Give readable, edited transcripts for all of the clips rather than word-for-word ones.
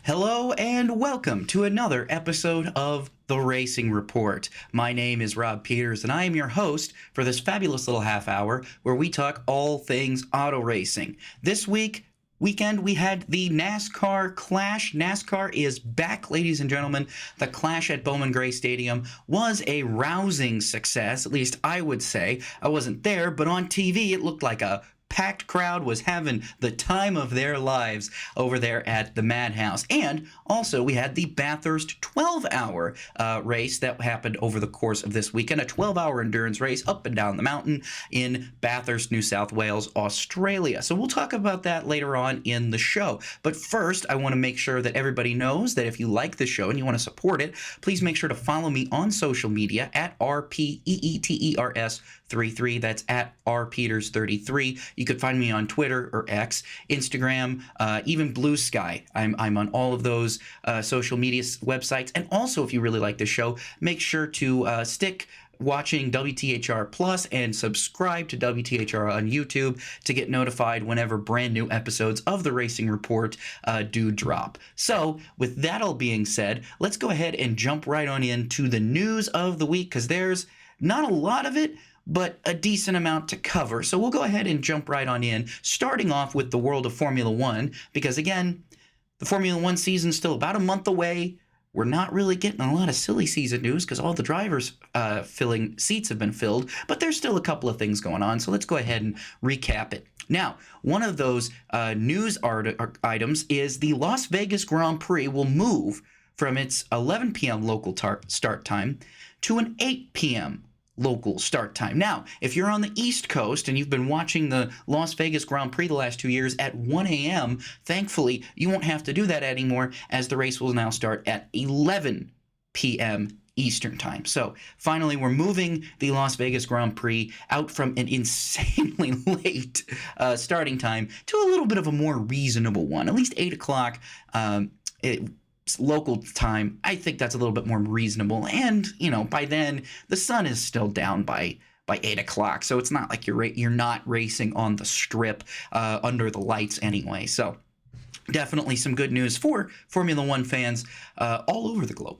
Hello and welcome to another episode of The Racing Report. My name is Rob Peeters and I am your host for this fabulous little half hour where we talk all things auto racing. This weekend we had the NASCAR Clash. NASCAR is back, ladies and gentlemen. The Clash at Bowman Gray Stadium was a rousing success, at least I would say. I wasn't there, but on TV it looked like a packed crowd was having the time of their lives over there at the Madhouse. And also we had the Bathurst 12-hour race that happened over the course of this weekend, a 12-hour endurance race up and down the mountain in Bathurst, New South Wales, Australia. So we'll talk about that later on in the show. But first, I want to make sure that everybody knows that if you like the show and you want to support it, please make sure to follow me on social media at RPEETERS33. That's at RPeters33. You could find me on Twitter or X, Instagram, even Blue Sky. I'm on all of those social media websites. And also, if you really like the show, make sure to stick watching WTHR Plus and subscribe to WTHR on YouTube to get notified whenever brand new episodes of the Racing Report do drop. So with that all being said, let's go ahead and jump right on into the news of the week, because there's not a lot of it, but a decent amount to cover. So we'll go ahead and jump right on in, starting off with the world of Formula One, because again, the Formula One season's still about a month away. We're not really getting a lot of silly season news because all the drivers filling seats have been filled, but there's still a couple of things going on. So let's go ahead and recap it. Now, one of those news items is the Las Vegas Grand Prix will move from its 11 p.m. local start time to an 8 p.m. local start time. Now, if you're on the East Coast and you've been watching the Las Vegas Grand Prix the last 2 years at 1 a.m., thankfully, you won't have to do that anymore, as the race will now start at 11 p.m. Eastern Time. So finally, we're moving the Las Vegas Grand Prix out from an insanely late starting time to a little bit of a more reasonable one, at least 8 o'clock local time. I think that's a little bit more reasonable, and by then the sun is still down by 8 o'clock, so it's not like you're not racing on the strip under the lights anyway. So definitely some good news for Formula One fans all over the globe.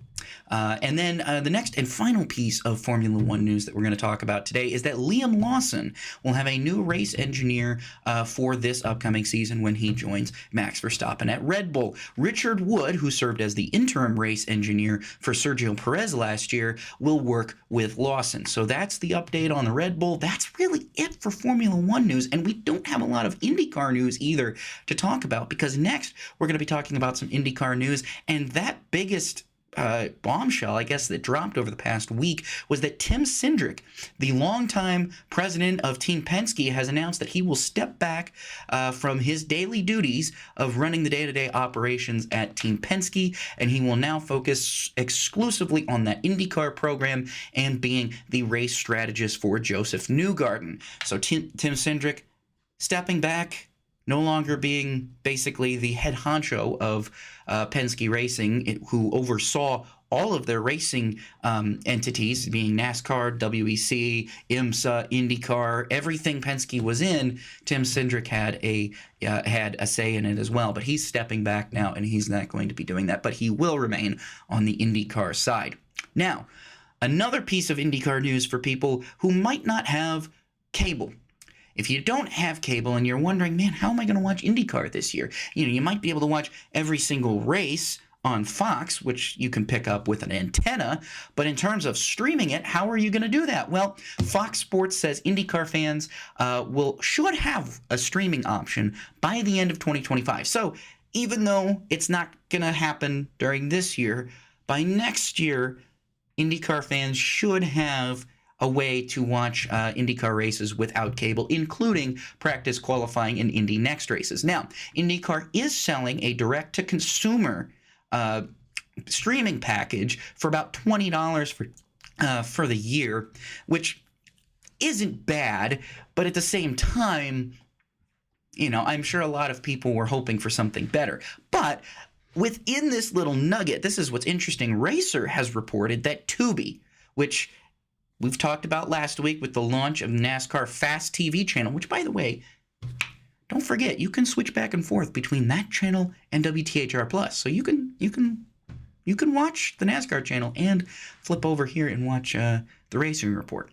And then the next and final piece of Formula One news that we're going to talk about today is that Liam Lawson will have a new race engineer for this upcoming season when he joins Max Verstappen at Red Bull. Richard Wood, who served as the interim race engineer for Sergio Perez last year, will work with Lawson. So that's the update on the Red Bull. That's really it for Formula One news, and we don't have a lot of IndyCar news either to talk about, because next we're going to be talking about some IndyCar news, and that biggest bombshell, I guess, that dropped over the past week was that Tim Cindric, the longtime president of Team Penske, has announced that he will step back from his daily duties of running the day-to-day operations at Team Penske, and he will now focus exclusively on that IndyCar program and being the race strategist for Joseph Newgarden. So Tim Cindric stepping back, no longer being basically the head honcho of Penske Racing, who oversaw all of their racing entities, being NASCAR, WEC, IMSA, IndyCar, everything Penske was in. Tim Cindric had a say in it as well, but he's stepping back now, and he's not going to be doing that, but he will remain on the IndyCar side. Now, another piece of IndyCar news for people who might not have cable. If you don't have cable and you're wondering, man, how am I going to watch IndyCar this year? You might be able to watch every single race on Fox, which you can pick up with an antenna, but in terms of streaming it, how are you going to do that? Well, Fox Sports says IndyCar fans should have a streaming option by the end of 2025. So even though it's not going to happen during this year, by next year, IndyCar fans should have a way to watch IndyCar races without cable, including practice, qualifying, and Indy Next races. Now, IndyCar is selling a direct-to-consumer streaming package for about $20 for the year, which isn't bad, but at the same time, I'm sure a lot of people were hoping for something better. But within this little nugget, this is what's interesting. Racer has reported that Tubi, which we've talked about last week with the launch of NASCAR Fast TV channel, which, by the way, don't forget, you can switch back and forth between that channel and WTHR Plus. So you can watch the NASCAR channel and flip over here and watch the Racing Report.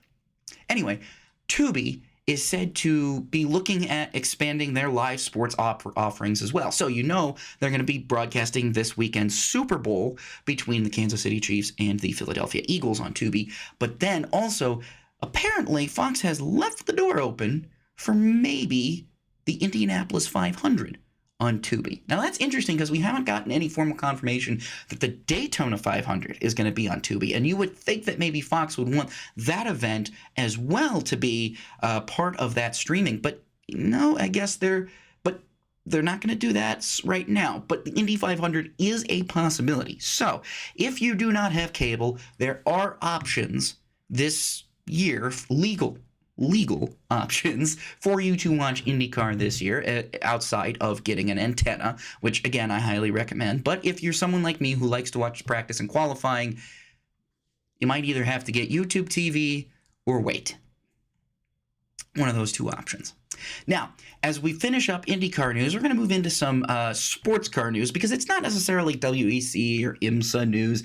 Anyway, Tubi is said to be looking at expanding their live sports offerings as well. So they're going to be broadcasting this weekend's Super Bowl between the Kansas City Chiefs and the Philadelphia Eagles on Tubi. But then also, apparently, Fox has left the door open for maybe the Indianapolis 500 on Tubi. Now, that's interesting because we haven't gotten any formal confirmation that the Daytona 500 is going to be on Tubi. And you would think that maybe Fox would want that event as well to be part of that streaming. But no, I guess they're not going to do that right now. But the Indy 500 is a possibility. So if you do not have cable, there are options this year, legal options for you to watch IndyCar this year outside of getting an antenna, which again I highly recommend. But if you're someone like me who likes to watch practice and qualifying, you might either have to get YouTube TV or wait. One of those two options. Now, as we finish up IndyCar news, we're going to move into some sports car news because it's not necessarily WEC or IMSA news.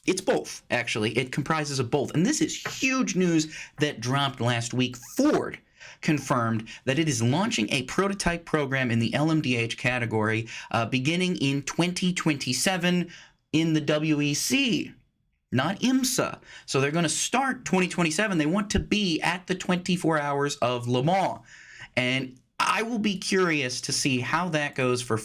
It's both, actually. It comprises of both. And this is huge news that dropped last week. Ford confirmed that it is launching a prototype program in the LMDh category beginning in 2027 in the WEC, not IMSA. So they're going to start 2027. They want to be at the 24 Hours of Le Mans. And I will be curious to see how that goes for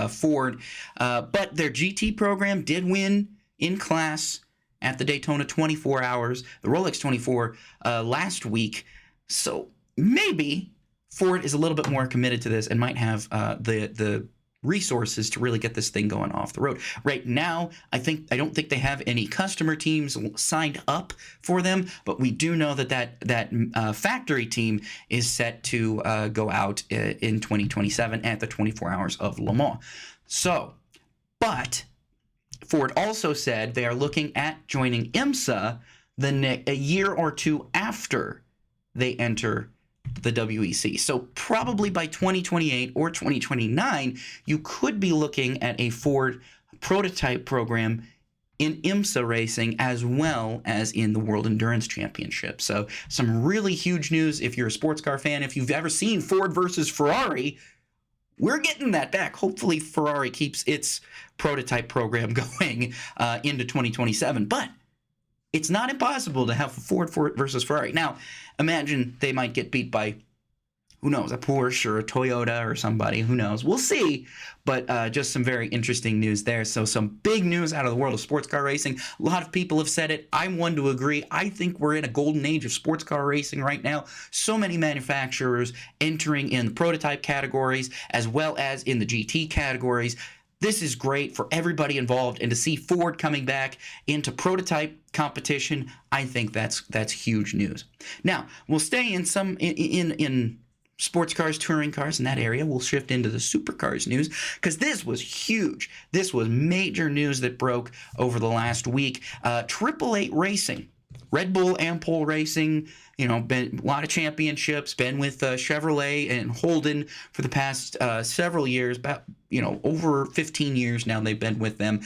Ford. But their GT program did win in class at the Daytona 24 Hours, the Rolex 24 last week. So maybe Ford is a little bit more committed to this and might have the resources to really get this thing going off the road. Right now, I don't think they have any customer teams signed up for them, but we do know that factory team is set to go out in 2027 at the 24 Hours of Le Mans. So, but Ford also said they are looking at joining IMSA a year or two after they enter the WEC. So probably by 2028 or 2029, you could be looking at a Ford prototype program in IMSA racing as well as in the World Endurance Championship. So some really huge news if you're a sports car fan. If you've ever seen Ford versus Ferrari, we're getting that back. Hopefully Ferrari keeps its prototype program going into 2027. But it's not impossible to have Ford versus Ferrari. Now, imagine they might get beat by, who knows, a Porsche or a Toyota or somebody. Who knows? We'll see. But just some very interesting news there. So some big news out of the world of sports car racing. A lot of people have said it. I'm one to agree. I think we're in a golden age of sports car racing right now. So many manufacturers entering in the prototype categories as well as in the GT categories. This is great for everybody involved, and to see Ford coming back into prototype competition, I think that's huge news. Now, we'll stay in sports cars, touring cars in that area. We'll shift into the supercars news because this was huge. This was major news that broke over the last week. 888 Racing, Red Bull Ampol Racing, been a lot of championships, been with Chevrolet and Holden for the past several years, about over 15 years now they've been with them.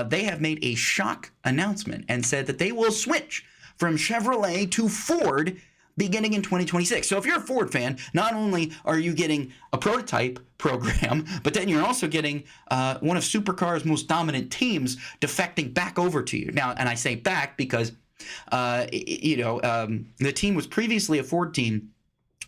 They have made a shock announcement and said that they will switch from Chevrolet to Ford beginning in 2026. So if you're a Ford fan, not only are you getting a prototype program, but then you're also getting one of Supercars' most dominant teams defecting back over to you. Now, and I say back because the team was previously a Ford team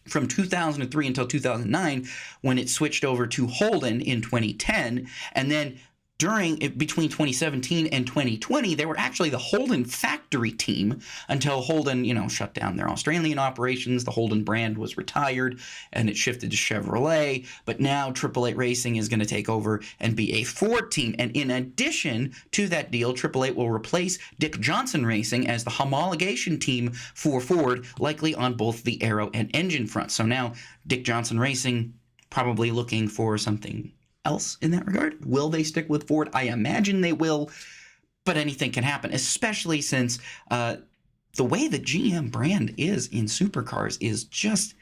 from 2003 until 2009 when it switched over to Holden in 2010, and then between 2017 and 2020, they were actually the Holden factory team until Holden, shut down their Australian operations. The Holden brand was retired and it shifted to Chevrolet. But now 888 Racing is going to take over and be a Ford team. And in addition to that deal, 888 will replace Dick Johnson Racing as the homologation team for Ford, likely on both the aero and engine front. So now Dick Johnson Racing probably looking for something else in that regard. Will they stick with Ford? I imagine they will, but anything can happen, especially since the way the GM brand is in supercars is just,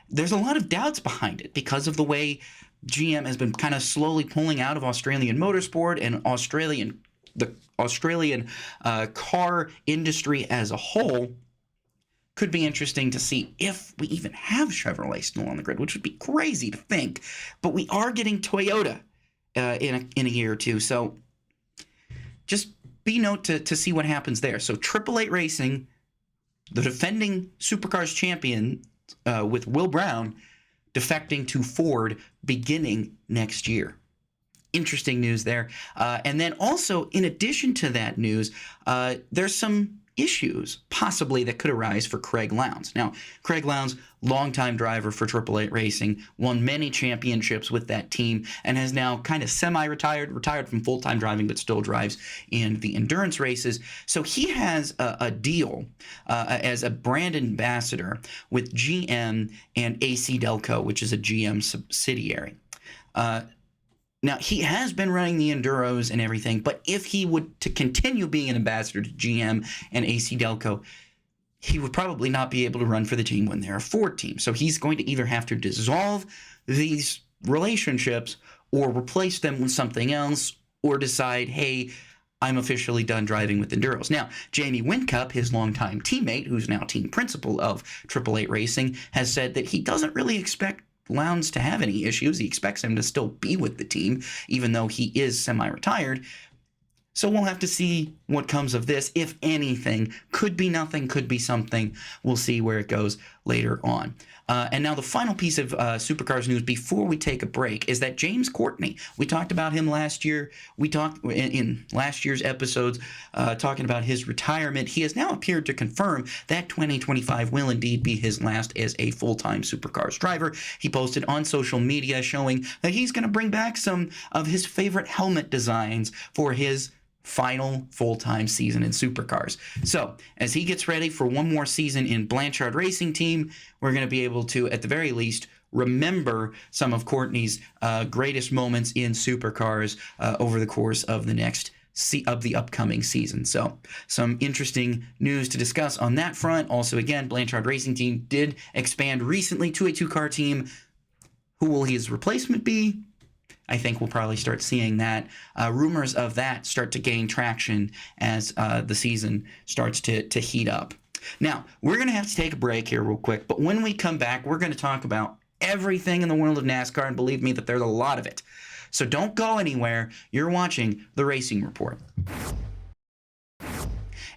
there's a lot of doubts behind it because of the way GM has been kind of slowly pulling out of Australian motorsport and the Australian car industry as a whole. Could be interesting to see if we even have Chevrolet still on the grid, which would be crazy to think. But we are getting Toyota in a year or two, so just be note to see what happens there. So 888 Racing, the defending Supercars champion with Will Brown, defecting to Ford beginning next year. Interesting news there. And then also, in addition to that news, there's some issues possibly that could arise for Craig Lowndes. Now, Craig Lowndes, longtime driver for 888 Racing, won many championships with that team and has now kind of retired from full-time driving, but still drives in the endurance races. So he has a deal as a brand ambassador with GM and AC Delco, which is a GM subsidiary. Now, he has been running the Enduros and everything, but if he would to continue being an ambassador to GM and AC Delco, he would probably not be able to run for the team when they're a Ford team. So he's going to either have to dissolve these relationships or replace them with something else or decide, hey, I'm officially done driving with Enduros. Now, Jamie Whincup, his longtime teammate, who's now team principal of 888 Racing, has said that he doesn't really expect Lowndes to have any issues. He expects him to still be with the team, even though he is semi-retired. So we'll have to see what comes of this, if anything. Could be nothing, could be something. We'll see where it goes later on. And now the final piece of Supercars news before we take a break is that James Courtney, we talked about him last year. We talked in last year's episodes talking about his retirement. He has now appeared to confirm that 2025 will indeed be his last as a full-time Supercars driver. He posted on social media showing that he's going to bring back some of his favorite helmet designs for his final full-time season in Supercars. So as he gets ready for one more season in Blanchard Racing Team, we're going to be able to, at the very least, remember some of Courtney's greatest moments in Supercars over the course of the upcoming season. So some interesting news to discuss on that front. Also, again, Blanchard Racing Team did expand recently to a two-car team. Who will his replacement be? I think we'll probably start seeing that. Rumors of that start to gain traction as the season starts to heat up. Now, we're going to have to take a break here real quick, but when we come back, we're going to talk about everything in the world of NASCAR, and believe me that there's a lot of it. So don't go anywhere. You're watching The Racing Report.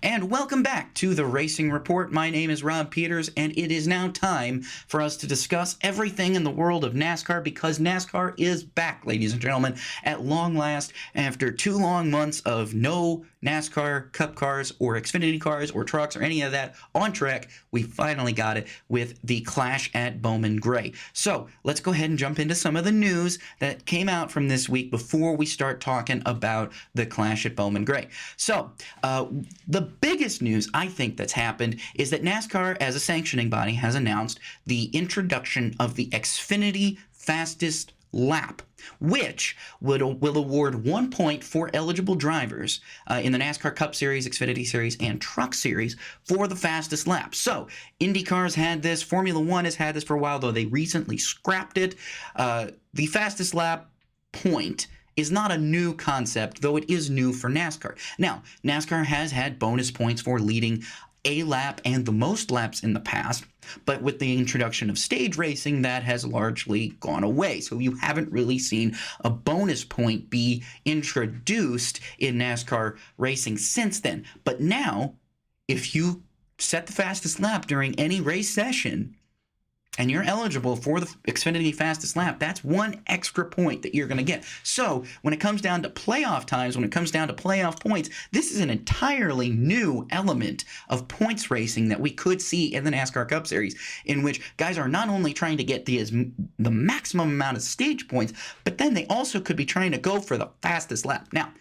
And welcome back to The Racing Report. My name is Rob Peeters, and it is now time for us to discuss everything in the world of NASCAR, because NASCAR is back, ladies and gentlemen, at long last. After 2 long months of no NASCAR Cup cars or Xfinity cars or trucks or any of that on track, we finally got it with the Clash at Bowman Gray. So let's go ahead and jump into some of the news that came out from this week before we start talking about the Clash at Bowman Gray. So the biggest news I think that's happened is that NASCAR, as a sanctioning body, has announced the introduction of the Xfinity Fastest Lap, which will award 1 point for eligible drivers in the NASCAR Cup Series, Xfinity Series, and Truck Series for the fastest lap. So IndyCar's had this, Formula One has had this for a while, though they recently scrapped it. The fastest lap point is not a new concept, though it is new for NASCAR. Now, NASCAR has had bonus points for leading a lap and the most laps in the past, but with the introduction of stage racing, that has largely gone away. So you haven't really seen a bonus point be introduced in NASCAR racing since then. But now, if you set the fastest lap during any race session, and you're eligible for the Xfinity Fastest Lap, that's 1 extra point that you're going to get. So when it comes down to playoff times, when it comes down to playoff points, this is an entirely new element of points racing that we could see in the NASCAR Cup Series, in which guys are not only trying to get the maximum amount of stage points, but then they also could be trying to go for the fastest lap. Now,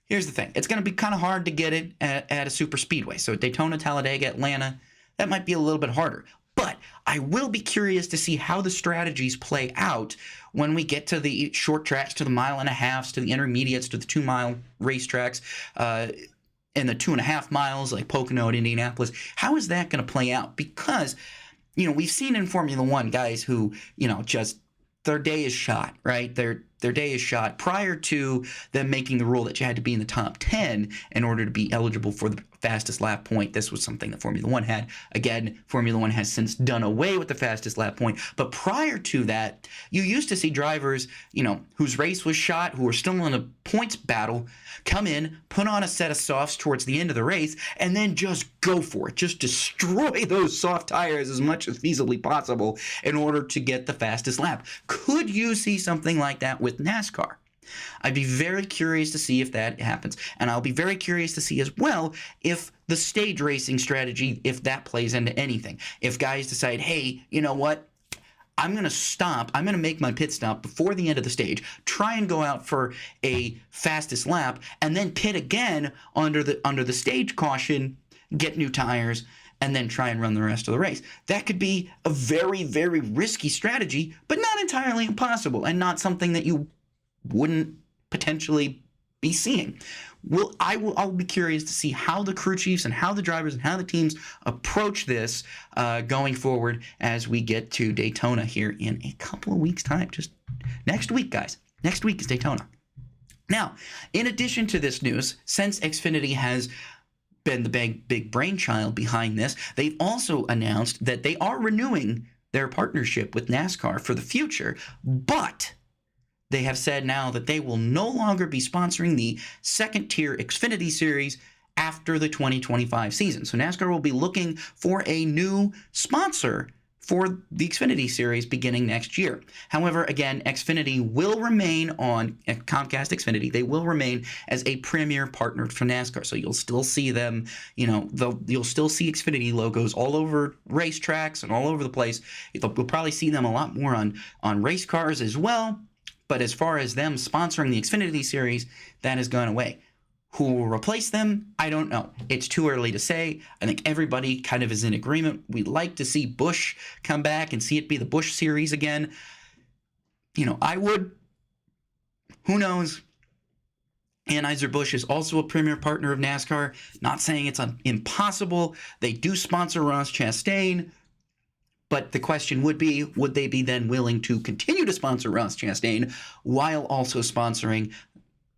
here's the thing. It's going to be kind of hard to get it at a super speedway. So Daytona, Talladega, Atlanta, that might be a little bit harder. But I will be curious to see how the strategies play out when we get to the short tracks, to the 1.5 miles, to the intermediates, to the 2-mile racetracks, and the 2.5 miles like Pocono and Indianapolis. How is that going to play out? Because we've seen in Formula One guys who, just their day is shot, right? Their day is shot prior to them making the rule that you had to be in the top 10 in order to be eligible for the fastest lap point. This was something that Formula One had. Again, Formula One has since done away with the fastest lap point. But prior to that, you used to see drivers, whose race was shot, who were still in a points battle, come in, put on a set of softs towards the end of the race, and then just go for it. Just destroy those soft tires as much as feasibly possible in order to get the fastest lap. Could you see something like that with NASCAR? I'd be very curious to see if that happens. And I'll be very curious to see as well if the stage racing strategy, if that plays into anything. If guys decide, hey, you know what? I'm going to stop. I'm going to make my pit stop before the end of the stage, try and go out for a fastest lap, and then pit again under the stage caution, get new tires, and then try and run the rest of the race. That could be a very, very risky strategy, but not entirely impossible, and not something that you wouldn't potentially be seeing. I'll be curious to see how the crew chiefs and how the drivers and how the teams approach this going forward as we get to Daytona here in a couple of weeks' time. Just next week, guys. Next week is Daytona. Now, in addition to this news, since Xfinity has been the big brainchild behind this, they've also announced that they are renewing their partnership with NASCAR for the future, but they have said now that they will no longer be sponsoring the second-tier Xfinity Series after the 2025 season. So NASCAR will be looking for a new sponsor for the Xfinity Series beginning next year. However, again, Xfinity will remain on Comcast Xfinity. They will remain as a premier partner for NASCAR. So you'll still see them, you'll still see Xfinity logos all over racetracks and all over the place. You'll probably see them a lot more on race cars as well. But as far as them sponsoring the Xfinity Series, that has gone away. Who will replace them? I don't know. It's too early to say. I think everybody kind of is in agreement. We'd like to see Busch come back and see it be the Busch Series again. I would. Who knows? Anheuser-Busch is also a premier partner of NASCAR. Not saying it's impossible. They do sponsor Ross Chastain. But the question would they be then willing to continue to sponsor Ross Chastain while also sponsoring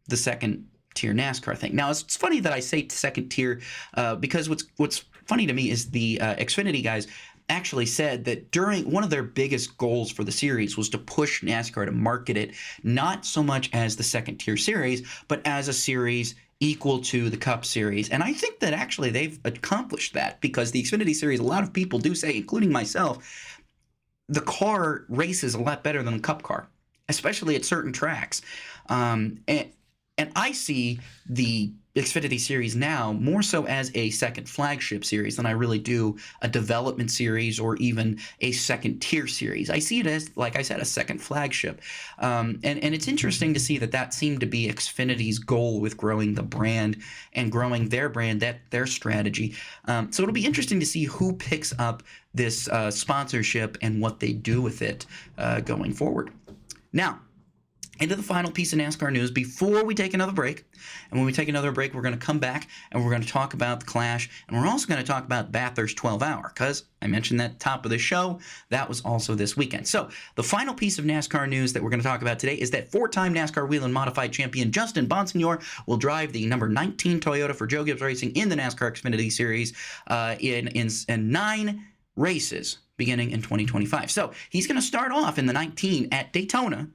the second-tier NASCAR thing? Now, it's funny that I say second-tier because what's funny to me is the Xfinity guys actually said that during one of their biggest goals for the series was to push NASCAR to market it not so much as the second-tier series, but as a series equal to the Cup Series. And I think that actually they've accomplished that because the Xfinity Series, a lot of people do say, including myself, the car races a lot better than the Cup car, especially at certain tracks. And I see the Xfinity Series now more so as a second flagship series than I really do a development series or even a second tier series. I see it as, like I said, a second flagship. And it's interesting to see that seemed to be Xfinity's goal with growing the brand and growing their brand, their strategy. So it'll be interesting to see who picks up this sponsorship and what they do with it going forward. Now, into the final piece of NASCAR news before we take another break. And when we take another break, we're going to come back and we're going to talk about the Clash. And we're also going to talk about Bathurst 12-hour because I mentioned that at the top of the show. That was also this weekend. So the final piece of NASCAR news that we're going to talk about today is that four-time NASCAR Wheel and Modified champion Justin Bonsingnore will drive the number 19 Toyota for Joe Gibbs Racing in the NASCAR Xfinity Series in 9 races beginning in 2025. So he's going to start off in the 19 at Daytona,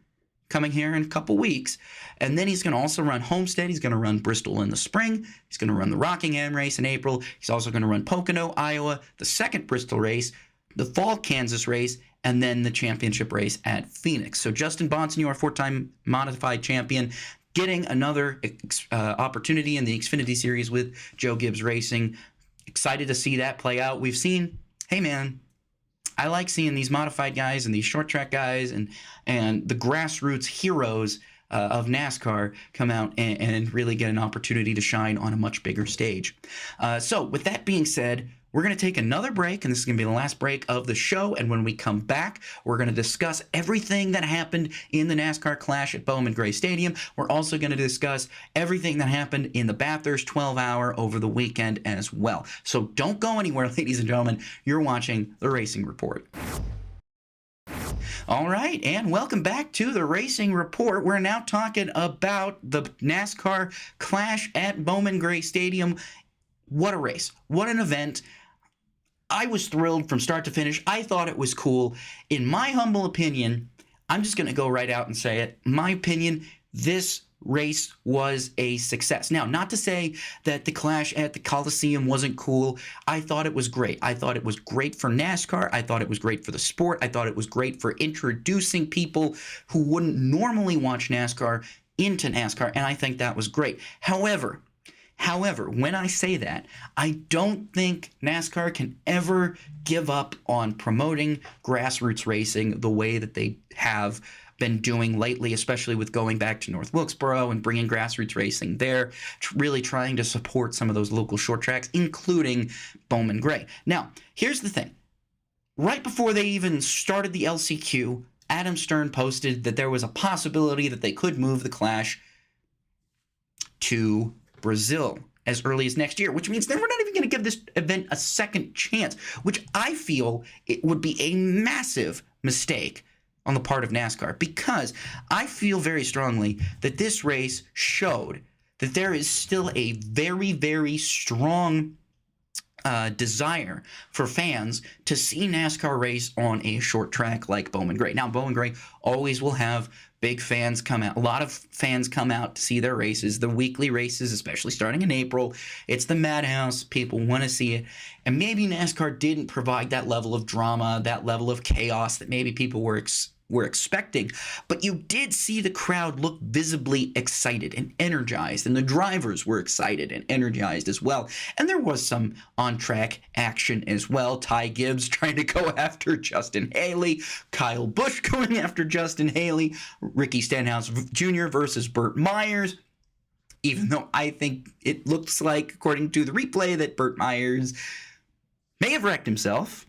coming here in a couple weeks. And then he's going to also run Homestead. He's going to run Bristol in the spring. He's going to run the Rockingham race in April. He's also going to run Pocono, Iowa, the second Bristol race, the fall Kansas race, and then the championship race at Phoenix. So Justin Bonsingnore, four-time modified champion, getting another opportunity in the Xfinity Series with Joe Gibbs Racing. Excited to see that play out. We've seen, hey man, I like seeing these modified guys and these short track guys and the grassroots heroes of NASCAR come out and really get an opportunity to shine on a much bigger stage. So with that being said, We're going to take another break, and this is going to be the last break of the show. And when we come back, we're going to discuss everything that happened in the NASCAR clash at Bowman Gray Stadium. We're also going to discuss everything that happened in the Bathurst 12-hour over the weekend as well. So don't go anywhere, ladies and gentlemen. You're watching The Racing Report. All right, and welcome back to the Racing Report. We're now talking about the NASCAR clash at Bowman Gray Stadium. What a race. What an event. I was thrilled from start to finish. I thought it was cool. In my humble opinion, I'm just going to go right out and say it. My opinion, this race was a success. Now, not to say that the clash at the Coliseum wasn't cool. I thought it was great. I thought it was great for NASCAR. I thought it was great for the sport. I thought it was great for introducing people who wouldn't normally watch NASCAR into NASCAR, and I think that was great. However, when I say that, I don't think NASCAR can ever give up on promoting grassroots racing the way that they have been doing lately, especially with going back to North Wilkesboro and bringing grassroots racing there, really trying to support some of those local short tracks, including Bowman Gray. Now, here's the thing. Right before they even started the LCQ, Adam Stern posted that there was a possibility that they could move the clash to Brazil as early as next year, which means they were not even going to give this event a second chance, which I feel it would be a massive mistake on the part of NASCAR, because I feel very strongly that this race showed that there is still a very, very strong desire for fans to see NASCAR race on a short track like Bowman Gray. Now, Bowman Gray always will have big fans come out. A lot of fans come out to see their races, the weekly races, especially starting in April. It's the madhouse. People want to see it. And maybe NASCAR didn't provide that level of drama, that level of chaos that maybe people were expecting, but you did see the crowd look visibly excited and energized, and the drivers were excited and energized as well. And there was some on-track action as well. Ty Gibbs trying to go after Justin Haley, Kyle Busch going after Justin Haley, Ricky Stenhouse Jr. versus Burt Myers, even though I think it looks like, according to the replay, that Burt Myers may have wrecked himself.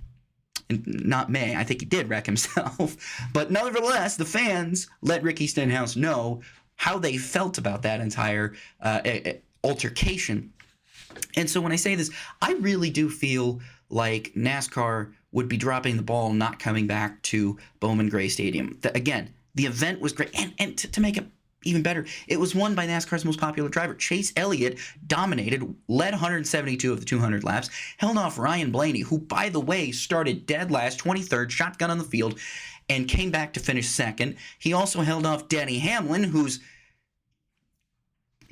Not may, I think he did wreck himself. But nevertheless, the fans let Ricky Stenhouse know how they felt about that entire altercation. And so when I say this, I really do feel like NASCAR would be dropping the ball, not coming back to Bowman Gray Stadium. Again, the event was great. And to make it even better, it was won by NASCAR's most popular driver. Chase Elliott dominated, led 172 of the 200 laps, held off Ryan Blaney, who, by the way, started dead last, 23rd, shotgun on the field, and came back to finish second. He also held off Denny Hamlin, who's...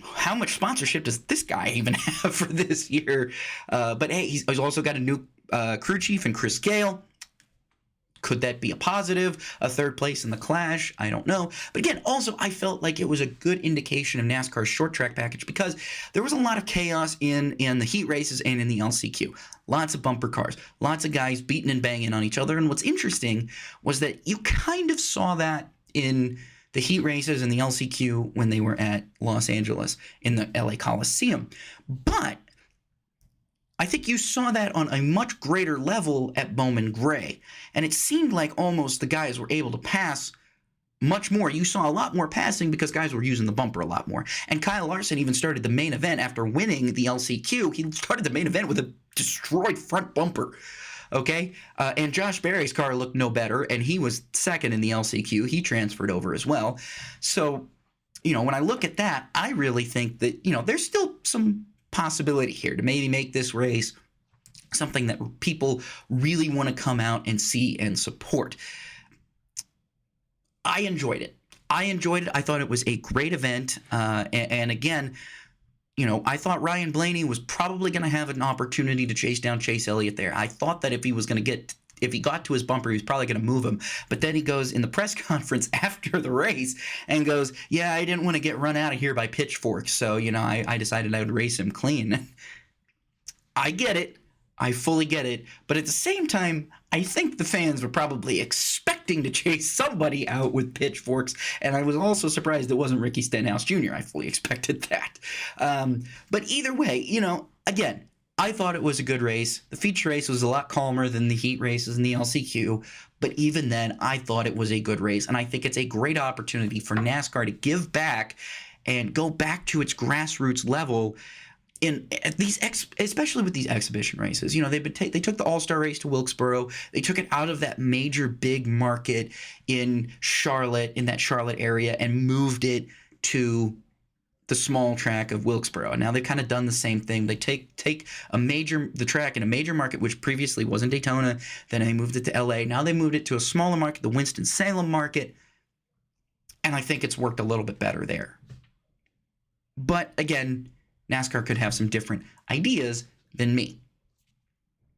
How much sponsorship does this guy even have for this year? But hey, he's also got a new crew chief in Chris Gale. Could that be a positive? A third place in the clash? I don't know. But again, also, I felt like it was a good indication of NASCAR's short track package, because there was a lot of chaos in the heat races and in the LCQ. Lots of bumper cars, lots of guys beating and banging on each other. And what's interesting was that you kind of saw that in the heat races and the LCQ when they were at Los Angeles in the LA Coliseum. But I think you saw that on a much greater level at Bowman Gray. And it seemed like almost the guys were able to pass much more. You saw a lot more passing because guys were using the bumper a lot more. And Kyle Larson even started the main event after winning the LCQ. He started the main event with a destroyed front bumper. Okay? And Josh Berry's car looked no better, and he was second in the LCQ. He transferred over as well. So, when I look at that, I really think that, there's still some possibility here to maybe make this race something that people really want to come out and see and support. I enjoyed it. I thought it was a great event. And again, I thought Ryan Blaney was probably going to have an opportunity to chase down Chase Elliott there. I thought that if he got to his bumper, he was probably going to move him. But then he goes in the press conference after the race and goes, yeah, I didn't want to get run out of here by pitchforks. So, I decided I would race him clean. I get it. I fully get it. But at the same time, I think the fans were probably expecting to chase somebody out with pitchforks. And I was also surprised it wasn't Ricky Stenhouse Jr. I fully expected that. But either way, again, I thought it was a good race. The feature race was a lot calmer than the heat races and the LCQ, but even then, I thought it was a good race, and I think it's a great opportunity for NASCAR to give back and go back to its grassroots level in these especially with these exhibition races. You know, they took the All-Star race to Wilkesboro. They took it out of that major big market in Charlotte, in that Charlotte area, and moved it to the small track of Wilkesboro. And now they've kind of done the same thing. They take the track in a major market, which previously wasn't Daytona. Then they moved it to LA. Now they moved it to a smaller market, the Winston-Salem market. And I think it's worked a little bit better there. But again, NASCAR could have some different ideas than me.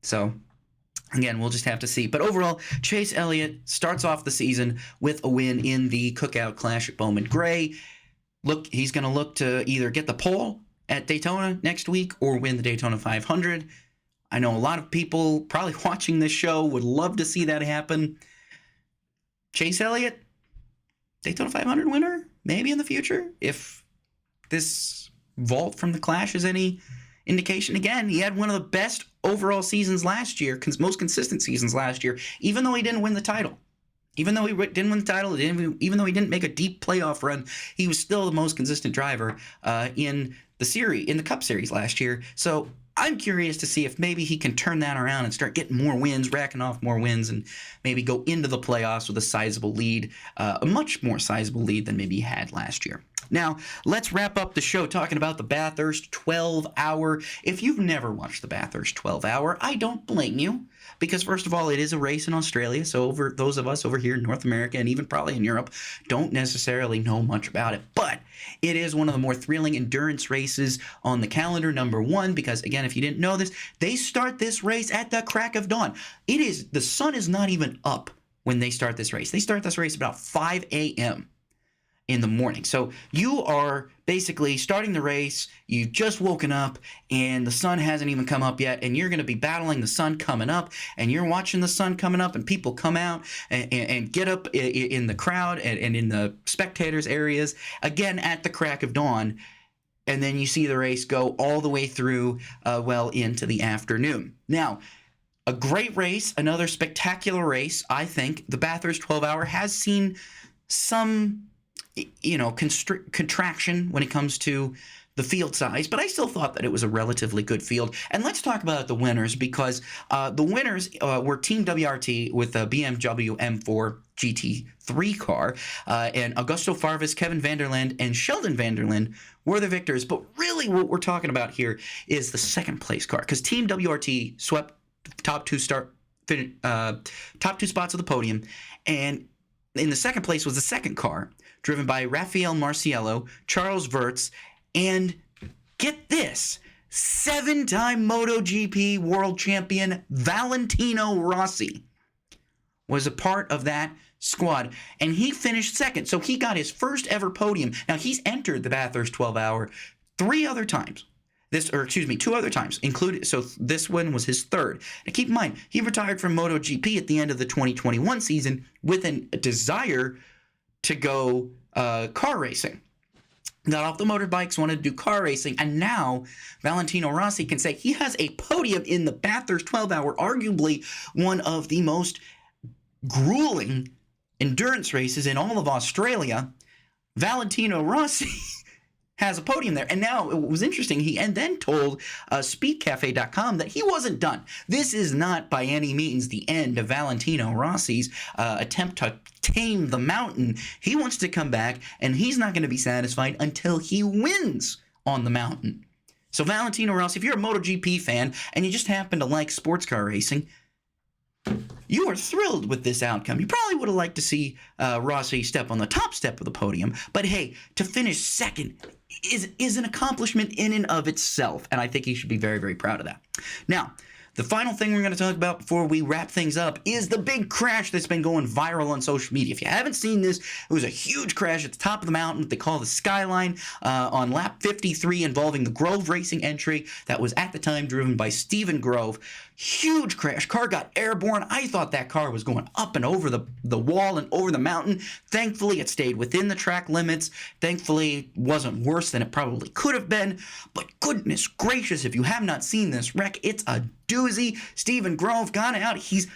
So again, we'll just have to see. But overall, Chase Elliott starts off the season with a win in the Cookout Clash at Bowman Gray. Look, he's going to look to either get the pole at Daytona next week or win the Daytona 500. I know a lot of people probably watching this show would love to see that happen. Chase Elliott, Daytona 500 winner, maybe in the future, if this vault from the Clash is any indication. Again, he had one of the best overall seasons last year, most consistent seasons last year, even though he didn't win the title. Even though he didn't win the title, even though he didn't make a deep playoff run, he was still the most consistent driver in the Cup Series last year. So I'm curious to see if maybe he can turn that around and start getting more wins, racking off more wins, and maybe go into the playoffs with a sizable lead, a much more sizable lead than maybe he had last year. Now, let's wrap up the show talking about the Bathurst 12-hour. If you've never watched the Bathurst 12-hour, I don't blame you. Because first of all, it is a race in Australia, so those of us over here in North America and even probably in Europe don't necessarily know much about it. But it is one of the more thrilling endurance races on the calendar, number one, because again, if you didn't know this, they start this race at the crack of dawn. The sun is not even up when they start this race. They start this race about 5 a.m. in the morning. So you are basically starting the race, you've just woken up, and the sun hasn't even come up yet, and you're going to be battling the sun coming up, and you're watching the sun coming up, and people come out and get up in the crowd and in the spectators areas, again at the crack of dawn, and then you see the race go all the way through well into the afternoon. Now, a great race, another spectacular race. I think the Bathurst 12-hour has seen some contraction when it comes to the field size, but I still thought that it was a relatively good field. And let's talk about the winners, because the winners were Team WRT with the BMW M4 GT3 car, and Augusto Farfus, Kevin Vanderland, and Sheldon Vanderland were the victors. But really what we're talking about here is the second place car, because Team WRT swept the top two spots of the podium, and in the second place was the second car, driven by Rafael Marciello, Charles Wirtz, and get this, 7-time MotoGP world champion Valentino Rossi was a part of that squad, and he finished second, so he got his first ever podium. Now, he's entered the Bathurst 12-hour 2 other times, included. So this one was his third. Now, keep in mind, he retired from MotoGP at the end of the 2021 season with a desire to go car racing. Got off the motorbikes, wanted to do car racing, and now Valentino Rossi can say he has a podium in the Bathurst 12-hour, arguably one of the most grueling endurance races in all of Australia. Valentino Rossi has a podium there. And now it was interesting. He then told SpeedCafe.com that he wasn't done. This is not by any means the end of Valentino Rossi's attempt to tame the mountain. He wants to come back, and he's not going to be satisfied until he wins on the mountain. So Valentino Rossi, if you're a MotoGP fan and you just happen to like sports car racing, you are thrilled with this outcome. You probably would have liked to see Rossi step on the top step of the podium, but hey, to finish second is an accomplishment in and of itself, and I think he should be very, very proud of that. Now, the final thing we're going to talk about before we wrap things up is the big crash that's been going viral on social media. If you haven't seen this, it was a huge crash at the top of the mountain, what they call the Skyline, on lap 53, involving the Grove Racing entry that was at the time driven by Stephen Grove. Huge crash. Car got airborne. I thought that car was going up and over the wall and over the mountain. Thankfully, it stayed within the track limits. Thankfully, it wasn't worse than it probably could have been. But goodness gracious, if you have not seen this wreck, it's a doozy. Stephen Grove got out. He's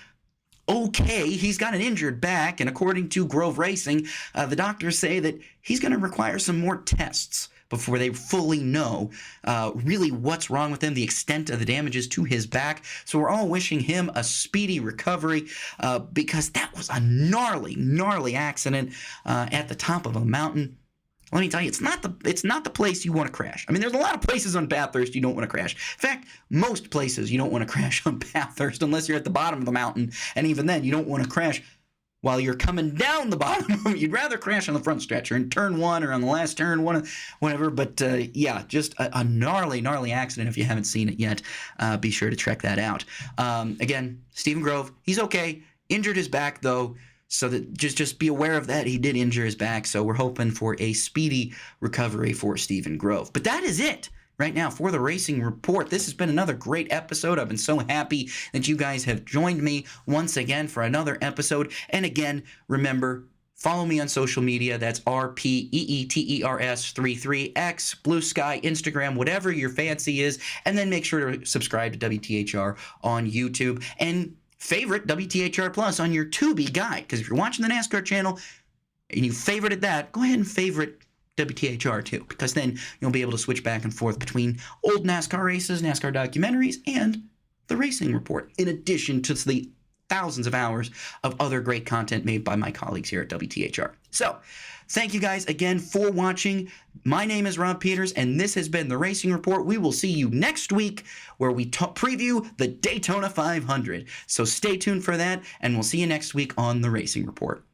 okay. He's got an injured back, and according to Grove Racing, the doctors say that he's going to require some more tests before they fully know really what's wrong with him, the extent of the damages to his back. So we're all wishing him a speedy recovery because that was a gnarly, gnarly accident at the top of a mountain. Let me tell you, it's not the place you want to crash. I mean, there's a lot of places on Bathurst you don't want to crash. In fact, most places you don't want to crash on Bathurst unless you're at the bottom of the mountain, and even then, you don't want to crash while you're coming down the bottom. You'd rather crash on the front stretch or in turn one or on the last turn, whatever. But yeah, just a gnarly, gnarly accident. If you haven't seen it yet, be sure to check that out. Again, Stephen Grove, he's okay. Injured his back though. So that just be aware of that. He did injure his back, so we're hoping for a speedy recovery for Stephen Grove. But that is it right now for the Racing Report. This has been another great episode. I've been so happy that you guys have joined me once again for another episode. And again, remember, follow me on social media. That's RPEETERS33X, Blue Sky, Instagram, whatever your fancy is. And then make sure to subscribe to WTHR on YouTube. And favorite WTHR Plus on your Tubi guide, because if you're watching the NASCAR channel and you favorited that, go ahead and favorite WTHR too, because then you'll be able to switch back and forth between old NASCAR races, NASCAR documentaries, and the Racing Report, in addition to the thousands of hours of other great content made by my colleagues here at WTHR. So, thank you guys again for watching. My name is Rob Peeters, and this has been the Racing Report. We will see you next week where we preview the Daytona 500. So stay tuned for that, and we'll see you next week on the Racing Report.